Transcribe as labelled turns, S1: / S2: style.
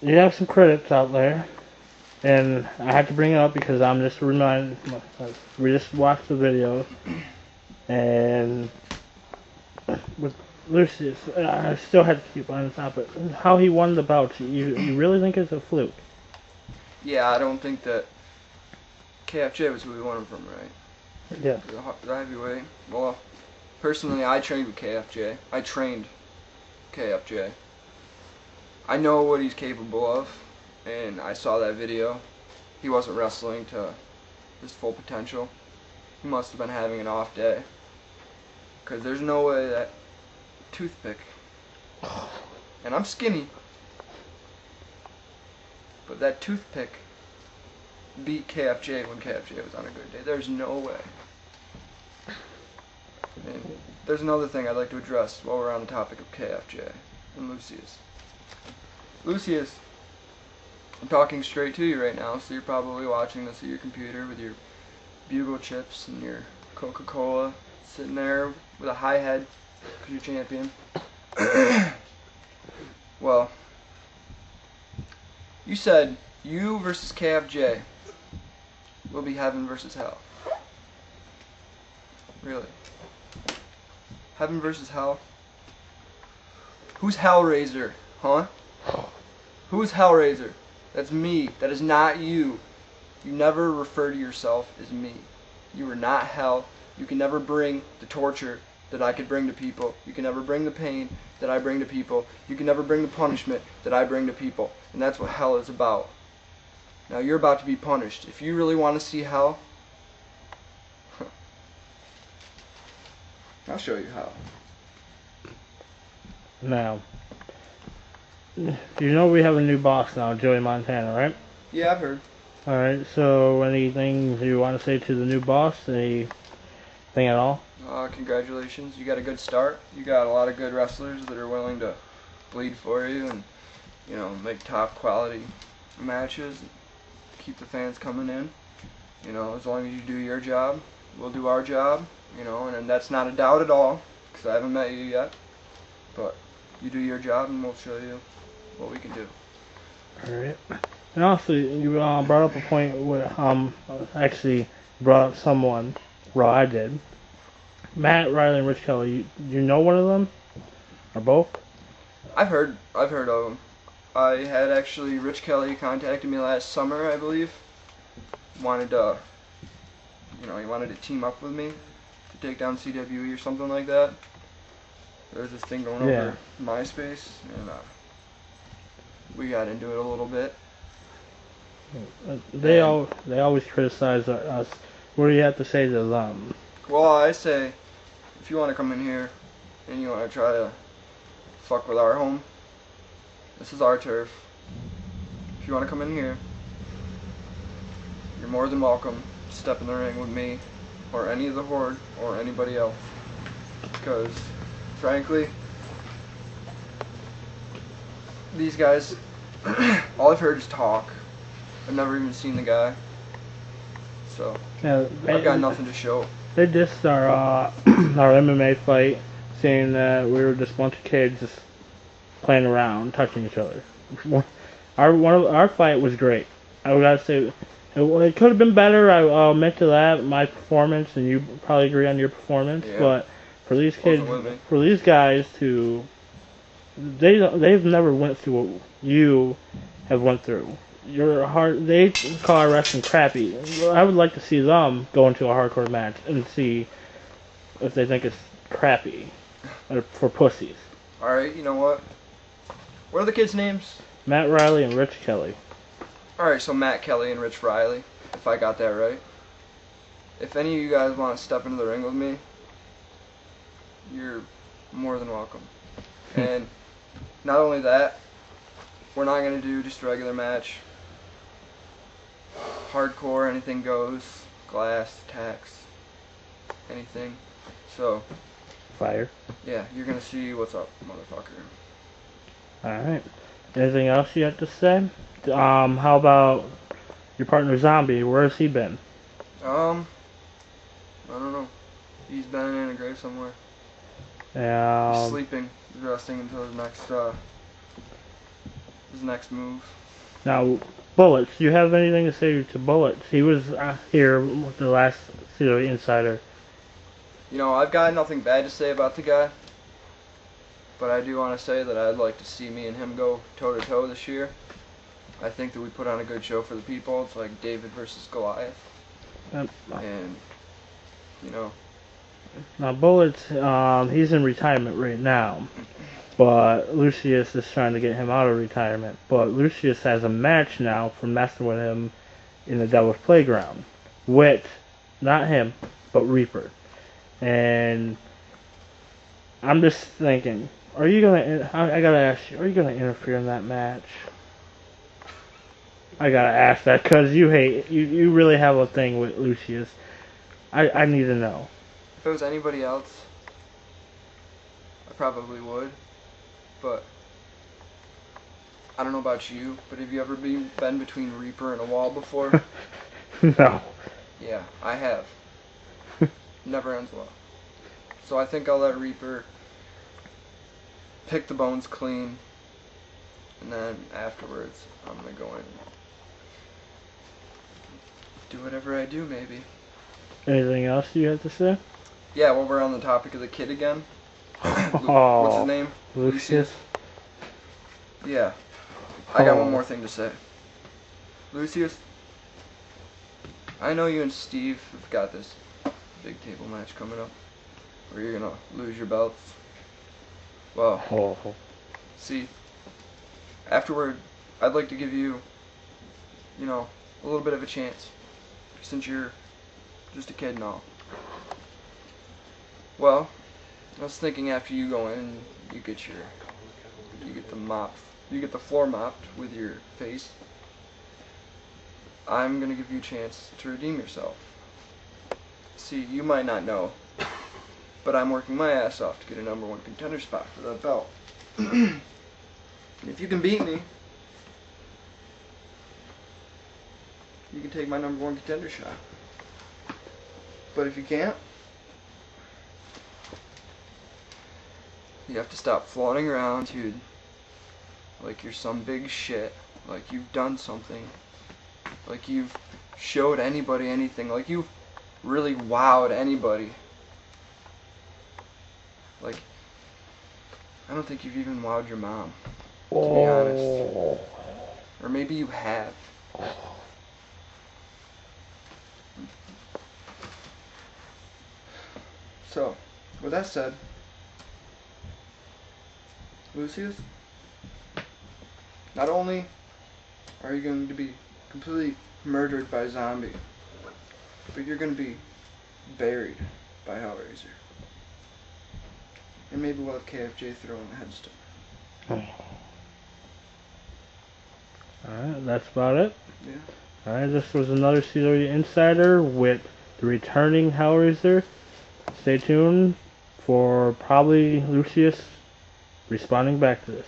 S1: you have some critics out there, and I had to bring it up because I'm just reminded. We just watched the video, and with Lucius, I still had to keep on top of it. How he won the bout, you really think it's a fluke?
S2: Yeah, I don't think that KFJ was who we wanted from, right?
S1: Yeah.
S2: The heavyweight. Well, personally, I trained with KFJ. I trained KFJ. I know what he's capable of, and I saw that video. He wasn't wrestling to his full potential. He must have been having an off day. Because there's no way that toothpick, and I'm skinny, but that toothpick beat KFJ when KFJ was on a good day. There's no way. And there's another thing I'd like to address while we're on the topic of KFJ and Lucius. Lucius, I'm talking straight to you right now, so you're probably watching this at your computer with your bugle chips and your Coca-Cola, sitting there with a high head because you're champion. Well, you said you versus KFJ will be heaven versus hell. Really? Heaven versus hell? Who's hellraiser, huh? Who's hellraiser? That's me. That is not you. You never refer to yourself as me. You are not hell. You can never bring the torture that I could bring to people. You can never bring the pain that I bring to people. You can never bring the punishment that I bring to people. And that's what hell is about. Now you're about to be punished. If you really want to see hell, I'll show you how.
S1: Now, you know we have a new boss now, Joey Montana, right?
S2: Yeah, I've heard.
S1: Alright, so anything you want to say to the new boss? Anything at all?
S2: Congratulations. You got a good start. You got a lot of good wrestlers that are willing to bleed for you and, you know, make top quality matches. Keep the fans coming in. You know, as long as you do your job, we'll do our job. You know, and that's not a doubt at all, because I haven't met you yet. But you do your job and we'll show you what we can do.
S1: Alright. And also, you brought up a point where, actually brought up someone, well, I did. Matt Riley and Rich Kelly, you know one of them? Or both?
S2: I've heard of them. I had actually, Rich Kelly contacted me last summer, I believe. Wanted to, you know, he wanted to team up with me to take down cWe or something like that. There's this thing going over MySpace, and we got into it a little bit.
S1: They always criticize us. What do you have to say to them?
S2: Well, I say, if you want to come in here and you want to try to fuck with our home, this is our turf. If you want to come in here, you're more than welcome to step in the ring with me or any of the Horde or anybody else. Because, frankly, these guys, all I've heard is talk. I've never even seen the guy. So,
S1: Yeah,
S2: I've got nothing to show.
S1: They dissed our our MMA fight, saying that we were just a bunch of kids just playing around, touching each other. Our fight was great. I gotta say, it could have been better. I'll admit to that. My performance, and you probably agree on your performance,
S2: Yeah.
S1: but for these kids, for these guys to, they've never went through what you have went through. You're hard. They call our wrestling crappy. I would like to see them go into a hardcore match and see if they think it's crappy or for pussies.
S2: All right, you know what? What are the kids' names?
S1: Matt Riley and Rich Kelly.
S2: All right, so Matt Kelly and Rich Riley, if I got that right. If any of you guys want to step into the ring with me, you're more than welcome. And not only that, we're not going to do just a regular match. Hardcore, anything goes, glass, tacks, anything. So,
S1: Fire.
S2: yeah, you're going to see what's up, motherfucker.
S1: Alright. Anything else you have to say? How about your partner Zombie? Where has he been?
S2: I don't know. He's been in a grave somewhere. He's sleeping. He's resting until his next his next move.
S1: Now, Bullets, do you have anything to say to Bullets? He was here with the last cWe Insider.
S2: You know, I've got nothing bad to say about the guy, but I do want to say that I'd like to see me and him go toe-to-toe this year. I think that we put on a good show for the people. It's like David versus Goliath. And, you know.
S1: Now, Bullets, he's in retirement right now. But Lucius is trying to get him out of retirement. But Lucius has a match now for messing with him in the Devil's Playground. With, not him, but Reaper. And I'm just thinking, are you gonna, I gotta ask you, are you gonna interfere in that match? I gotta ask that because you really have a thing with Lucius. I need to know.
S2: If it was anybody else, I probably would. But I don't know about you, but have you ever been between Reaper and a wall before?
S1: No.
S2: Yeah, I have. Never ends well. So I think I'll let Reaper pick the bones clean, and then afterwards I'm gonna go in and do whatever I do, maybe.
S1: Anything else you have to say?
S2: Yeah, well, we're on the topic of the kid again.
S1: Oh,
S2: what's his name?
S1: Lucius?
S2: Yeah. I got one more thing to say. Lucius, I know you and Steve have got this big table match coming up where you're going to lose your belts. Well, see, afterward, I'd like to give you, you know, a little bit of a chance since you're just a kid and all. Well, I was thinking after you go in, you get the floor mopped with your face. I'm gonna give you a chance to redeem yourself. See, you might not know, but I'm working my ass off to get a #1 contender spot for that belt. And if you can beat me, you can take my #1 contender shot. But if you can't, you have to stop flaunting around, dude, like you're some big shit, like you've done something, like you've showed anybody anything, like you've really wowed anybody. Like, I don't think you've even wowed your mom, to be honest. Or maybe you have. So, with that said, Lucius, not only are you going to be completely murdered by a zombie, but you're going to be buried by Hellraiser. And maybe we'll have KFJ throw in the headstone.
S1: Alright, that's about it.
S2: Yeah.
S1: Alright, this was another cWe Insider with the returning Hellraiser. Stay tuned for probably Lucius responding back to this.